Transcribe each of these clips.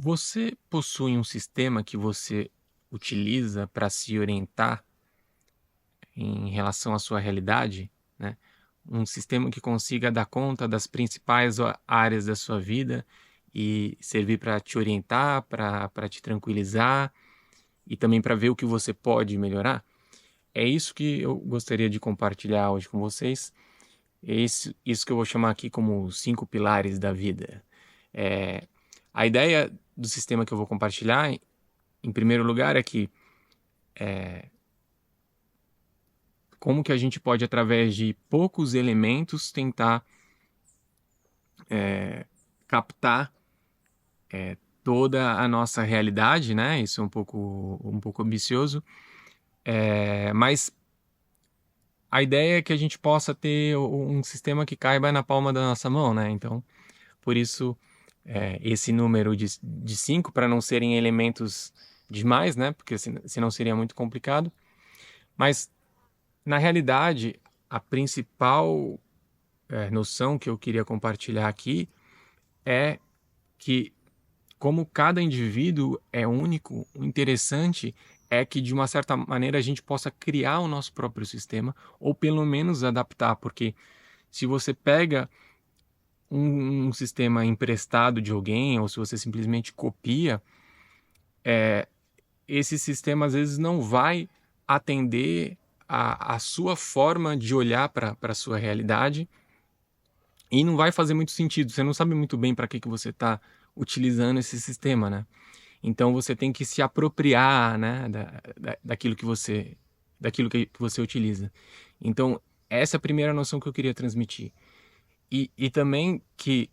Você possui um sistema que você utiliza para se orientar em relação à sua realidade, né? Um sistema que consiga dar conta das principais áreas da sua vida e servir para te orientar, para te tranquilizar e também para ver o que você pode melhorar? É isso que eu gostaria de compartilhar hoje com vocês. É isso que eu vou chamar aqui como os 5 pilares da vida. Eh, a ideia do sistema que eu vou compartilhar, em primeiro lugar, é que como que a gente pode, através de poucos elementos, tentar captar toda a nossa realidade, né? Isso é um pouco ambicioso, mas a ideia é que a gente possa ter um sistema que caiba na palma da nossa mão, né? Então, por isso, esse número de 5, para não serem elementos demais, né? Porque senão seria muito complicado. Mas, na realidade, a principal noção que eu queria compartilhar aqui é que, como cada indivíduo é único, o interessante é que, de uma certa maneira, a gente possa criar o nosso próprio sistema, ou pelo menos adaptar, porque se você pega um sistema emprestado de alguém, ou se você simplesmente copia, esse sistema às vezes não vai atender a sua forma de olhar para a sua realidade e não vai fazer muito sentido. Você não sabe muito bem para que você está utilizando esse sistema, né? Então você tem que se apropriar, né, daquilo que você utiliza. Então, essa é a primeira noção que eu queria transmitir. E também que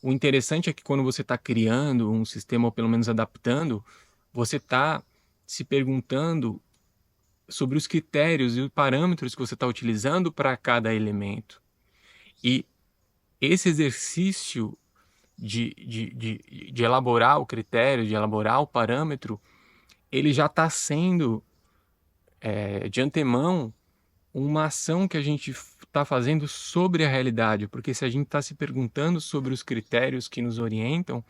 o interessante é que, quando você está criando um sistema, ou pelo menos adaptando, você está se perguntando sobre os critérios e os parâmetros que você está utilizando para cada elemento. E esse exercício de elaborar o critério, de elaborar o parâmetro, ele já está sendo, de antemão, uma ação que a gente está fazendo sobre a realidade, porque se a gente está se perguntando sobre os critérios que nos orientam,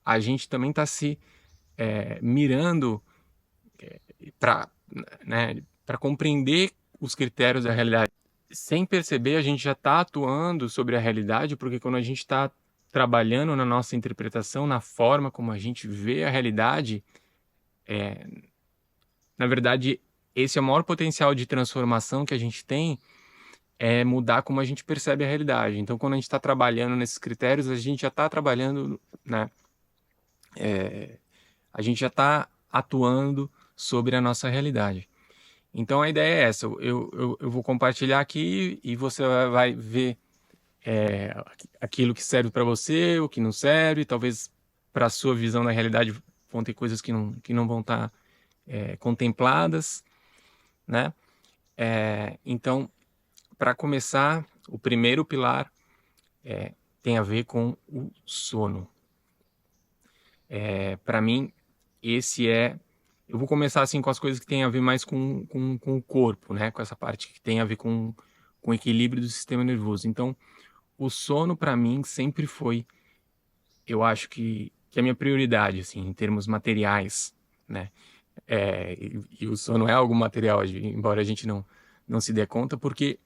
a gente também está se mirando para, né, para compreender os critérios da realidade. Sem perceber, a gente já está atuando sobre a realidade, porque quando a gente está trabalhando na nossa interpretação, na forma como a gente vê a realidade, na verdade, esse é o maior potencial de transformação que a gente tem, é mudar como a gente percebe a realidade. Então, quando a gente está trabalhando nesses critérios, a gente já está trabalhando, né? A gente já está atuando sobre a nossa realidade. Então, a ideia é essa. Eu vou compartilhar aqui e você vai ver é, aquilo que serve para você, o que não serve. Talvez, para a sua visão da realidade, vão ter coisas que não vão estar contempladas, né? Então, para começar, o primeiro pilar tem a ver com o sono. Para mim, esse é... Eu vou começar assim com as coisas que têm a ver mais com o corpo, né? Com essa parte que tem a ver com o equilíbrio do sistema nervoso. Então, o sono para mim sempre foi, eu acho que a minha prioridade, assim, em termos materiais, né? E o sono é algo material, embora a gente não se dê conta, porque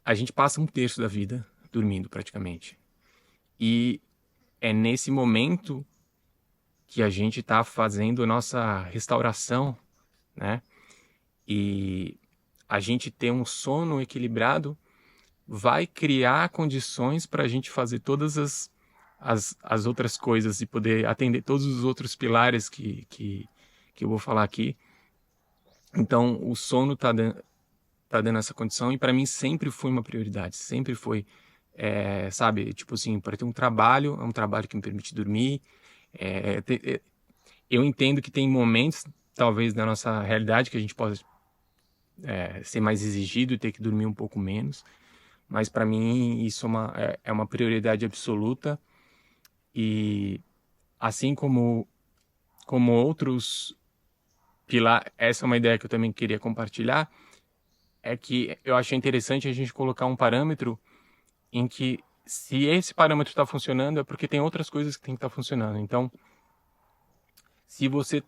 a gente passa um terço da vida dormindo praticamente. E é nesse momento que a gente está fazendo a nossa restauração, né? E a gente ter um sono equilibrado vai criar condições para a gente fazer todas as outras coisas e poder atender todos os outros pilares que eu vou falar aqui. Então, o sono tá dando essa condição, e para mim sempre foi uma prioridade, sempre foi, sabe, tipo assim, para ter um trabalho, é um trabalho que me permite dormir. Eu entendo que tem momentos, talvez, na nossa realidade que a gente possa ser mais exigido e ter que dormir um pouco menos, mas para mim isso é uma prioridade absoluta. E assim como outros pilares, essa é uma ideia que eu também queria compartilhar, é que eu achei interessante a gente colocar um parâmetro em que, se esse parâmetro está funcionando, é porque tem outras coisas que tem que estar funcionando. Então, se você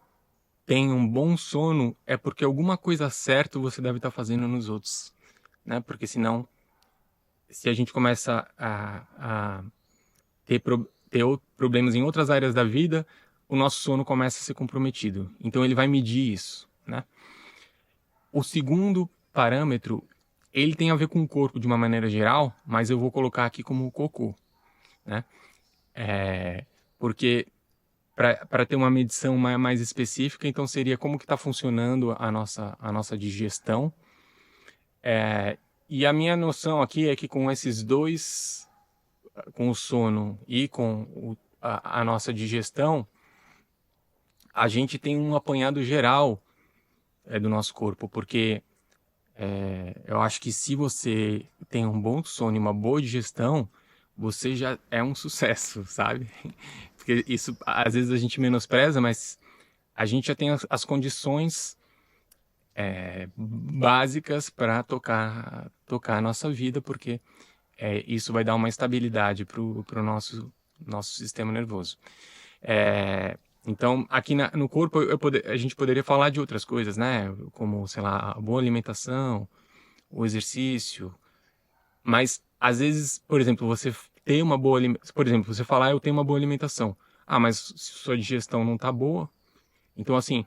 tem um bom sono, é porque alguma coisa certa você deve estar fazendo nos outros, né? Porque senão, se a gente começa a ter problemas em outras áreas da vida, o nosso sono começa a ser comprometido. Então ele vai medir isso, né? O segundo parâmetro, ele tem a ver com o corpo de uma maneira geral, mas eu vou colocar aqui como cocô, né? Porque para ter uma medição mais específica, então seria como que está funcionando a nossa digestão. E a minha noção aqui é que com esses dois, com o sono e com a nossa digestão, a gente tem um apanhado geral do nosso corpo, porque eu acho que se você tem um bom sono e uma boa digestão, você já é um sucesso, sabe? Porque isso, às vezes a gente menospreza, mas a gente já tem as condições básicas para tocar a nossa vida, porque isso vai dar uma estabilidade para o nosso sistema nervoso. Então, aqui no corpo, a gente poderia falar de outras coisas, né? Como, sei lá, a boa alimentação, o exercício. Mas, às vezes, por exemplo, você ter uma boa alimentação. Por exemplo, você falar, eu tenho uma boa alimentação. Ah, mas se sua digestão não tá boa. Então, assim,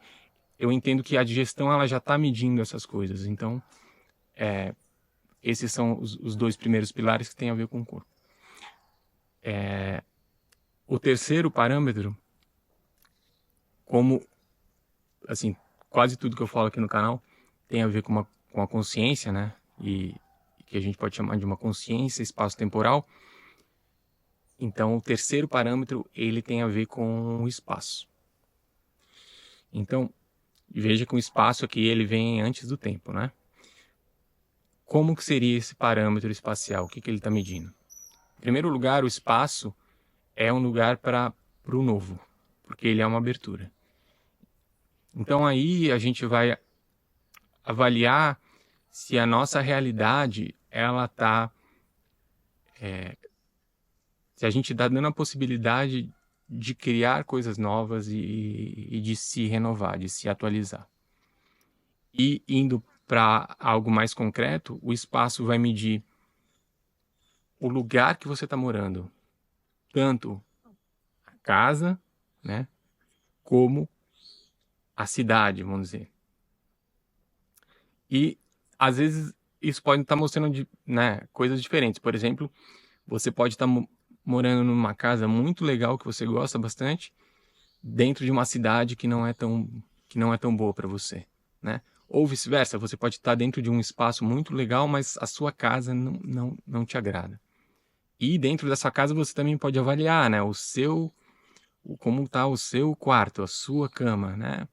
eu entendo que a digestão, ela já tá medindo essas coisas. Então, esses são os dois primeiros pilares que têm a ver com o corpo. O terceiro parâmetro, como, assim, quase tudo que eu falo aqui no canal tem a ver com a consciência, né? E que a gente pode chamar de uma consciência espaço-temporal. Então, o terceiro parâmetro, ele tem a ver com o espaço. Então, veja que o espaço aqui, ele vem antes do tempo, né? Como que seria esse parâmetro espacial? O que ele está medindo? Em primeiro lugar, o espaço é um lugar para o novo, porque ele é uma abertura. Então, aí a gente vai avaliar se a nossa realidade, ela está... se a gente está dando a possibilidade de criar coisas novas e de se renovar, de se atualizar. E indo para algo mais concreto, o espaço vai medir o lugar que você está morando, tanto a casa, né, como a cidade, vamos dizer. E às vezes isso pode estar mostrando né, coisas diferentes. Por exemplo, você pode estar morando numa casa muito legal que você gosta bastante, dentro de uma cidade que não é tão boa para você, né? Ou vice-versa, você pode estar dentro de um espaço muito legal, mas a sua casa não te agrada. E dentro dessa casa você também pode avaliar, né, como está o seu quarto, a sua cama, né?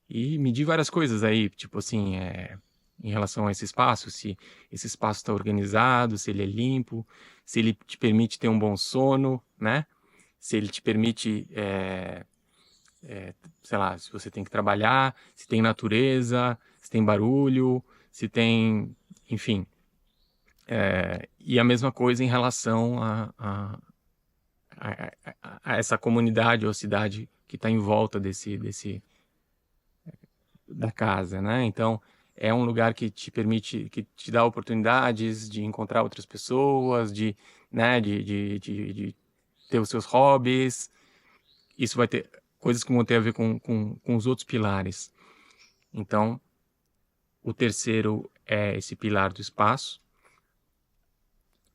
E medir várias coisas aí, tipo assim, em relação a esse espaço, se esse espaço está organizado, se ele é limpo, se ele te permite ter um bom sono, né? Se ele te permite sei lá, se você tem que trabalhar, se tem natureza, se tem barulho, se tem, enfim. E a mesma coisa em relação a essa comunidade ou cidade que está em volta da casa, né? Então, é um lugar que te permite, que te dá oportunidades de encontrar outras pessoas, né, de ter os seus hobbies. Isso vai ter coisas que vão ter a ver com os outros pilares. Então, o terceiro é esse pilar do espaço.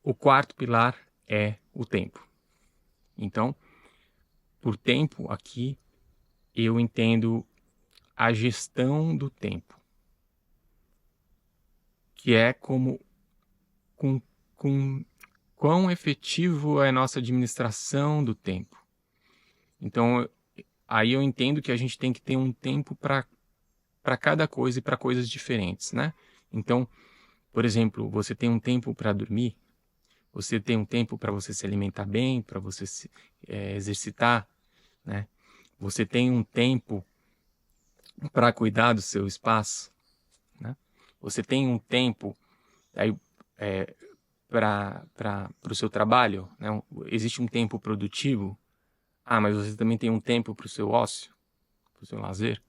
O quarto pilar é o tempo. Então, por tempo aqui, eu entendo a gestão do tempo, que é com quão efetivo é a nossa administração do tempo. Então, aí eu entendo que a gente tem que ter um tempo para cada coisa e para coisas diferentes, né? Então, por exemplo, você tem um tempo para dormir, você tem um tempo para você se alimentar bem, para você se exercitar, né? Você tem um tempo para cuidar do seu espaço, né? Você tem um tempo, aí para o seu trabalho, né? Existe um tempo produtivo. Mas você também tem um tempo para o seu ócio, para o seu lazer.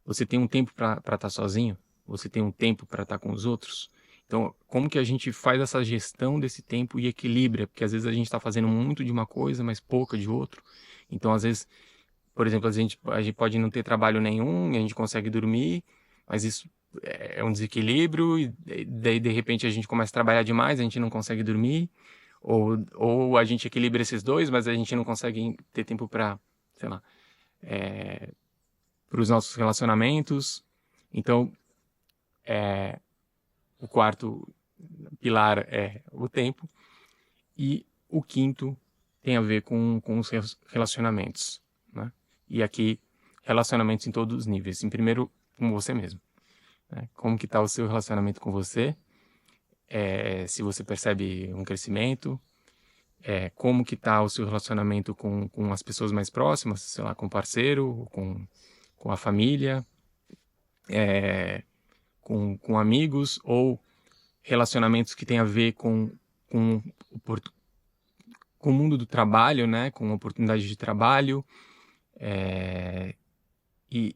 Você tem um tempo para estar sozinho. Você tem um tempo para estar com os outros. Então, como que a gente faz essa gestão desse tempo e equilibra? Porque às vezes a gente está fazendo muito de uma coisa, mas pouca de outro. Então, às vezes, por exemplo, a gente pode não ter trabalho nenhum e a gente consegue dormir, mas isso é um desequilíbrio e daí, de repente, a gente começa a trabalhar demais, a gente não consegue dormir. Ou a gente equilibra esses dois, mas a gente não consegue ter tempo para, sei lá, para os nossos relacionamentos. Então, o quarto pilar é o tempo. E o quinto tem a ver com os relacionamentos, né? E aqui, relacionamentos em todos os níveis. Em primeiro, com você mesmo, né? Como que está o seu relacionamento com você? Se você percebe um crescimento, como que está o seu relacionamento com as pessoas mais próximas, sei lá, com o parceiro, com a família, com amigos, ou relacionamentos que têm a ver com, com o mundo do trabalho, né, com oportunidade de trabalho. E,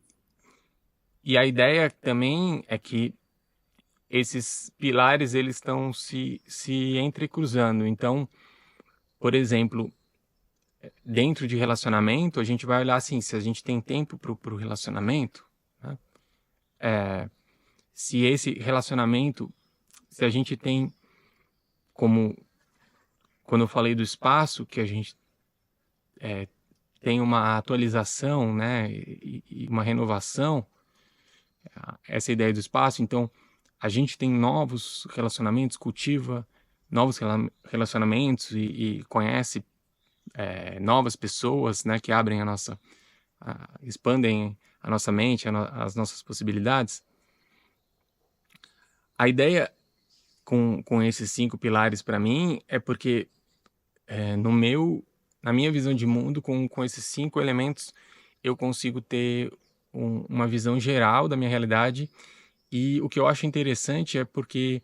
e a ideia também é que esses pilares eles estão se entrecruzando. Então, por exemplo, dentro de relacionamento, a gente vai olhar assim, se a gente tem tempo para o relacionamento, né? Se esse relacionamento, se a gente tem, como quando eu falei do espaço, que a gente tem uma atualização, né, e uma renovação, essa ideia do espaço, então a gente tem novos relacionamentos, cultiva novos relacionamentos e conhece novas pessoas, né, que abrem expandem a nossa mente, as nossas possibilidades. A ideia com esses 5 pilares para mim é porque na minha visão de mundo, com esses 5 elementos, eu consigo ter uma visão geral da minha realidade. E o que eu acho interessante é porque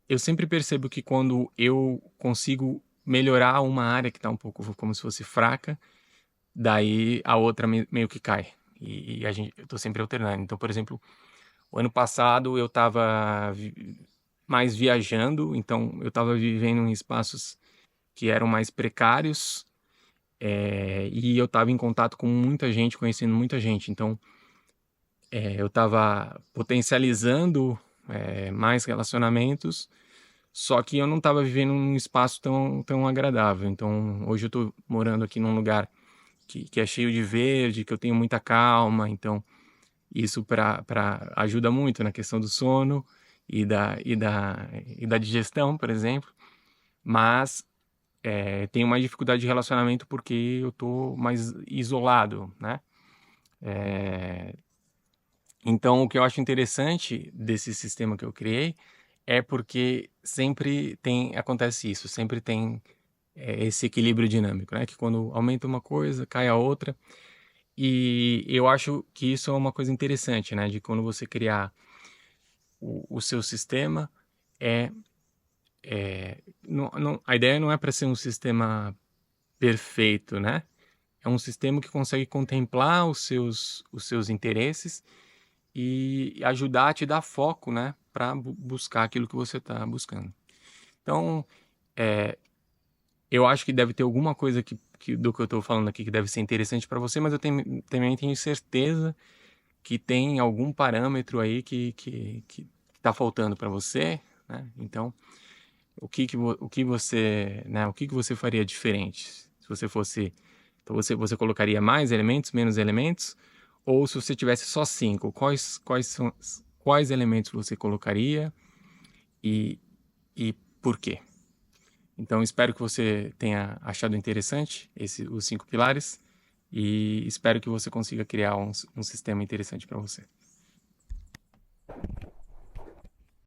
eu sempre percebo que quando eu consigo melhorar uma área que está um pouco como se fosse fraca, daí a outra meio que cai. E eu tô sempre alternando. Então, por exemplo, o ano passado eu estava mais viajando, então eu estava vivendo em espaços que eram mais precários, e eu estava em contato com muita gente, conhecendo muita gente. Então, eu estava potencializando mais relacionamentos, só que eu não estava vivendo num espaço tão agradável. Então, hoje eu estou morando aqui num lugar que é cheio de verde, que eu tenho muita calma. Então, isso ajuda muito na questão do sono e da digestão, por exemplo. Mas tenho mais dificuldade de relacionamento porque eu estou mais isolado, né? Então, o que eu acho interessante desse sistema que eu criei é porque sempre acontece isso, sempre tem esse equilíbrio dinâmico, né? Que quando aumenta uma coisa, cai a outra. E eu acho que isso é uma coisa interessante, né? De quando você criar o seu sistema, a ideia não é para ser um sistema perfeito, né? É um sistema que consegue contemplar os seus interesses e ajudar a te dar foco, né? Para buscar aquilo que você está buscando. Então, eu acho que deve ter alguma coisa do que eu estou falando aqui que deve ser interessante para você, mas eu também tenho certeza que tem algum parâmetro aí que está faltando para você, né? Então, o que você, né? O que você faria diferente se você fosse, então você colocaria mais elementos, menos elementos, ou se você tivesse só 5, quais elementos você colocaria e por quê? Então, espero que você tenha achado interessante os 5 pilares e espero que você consiga criar um sistema interessante para você.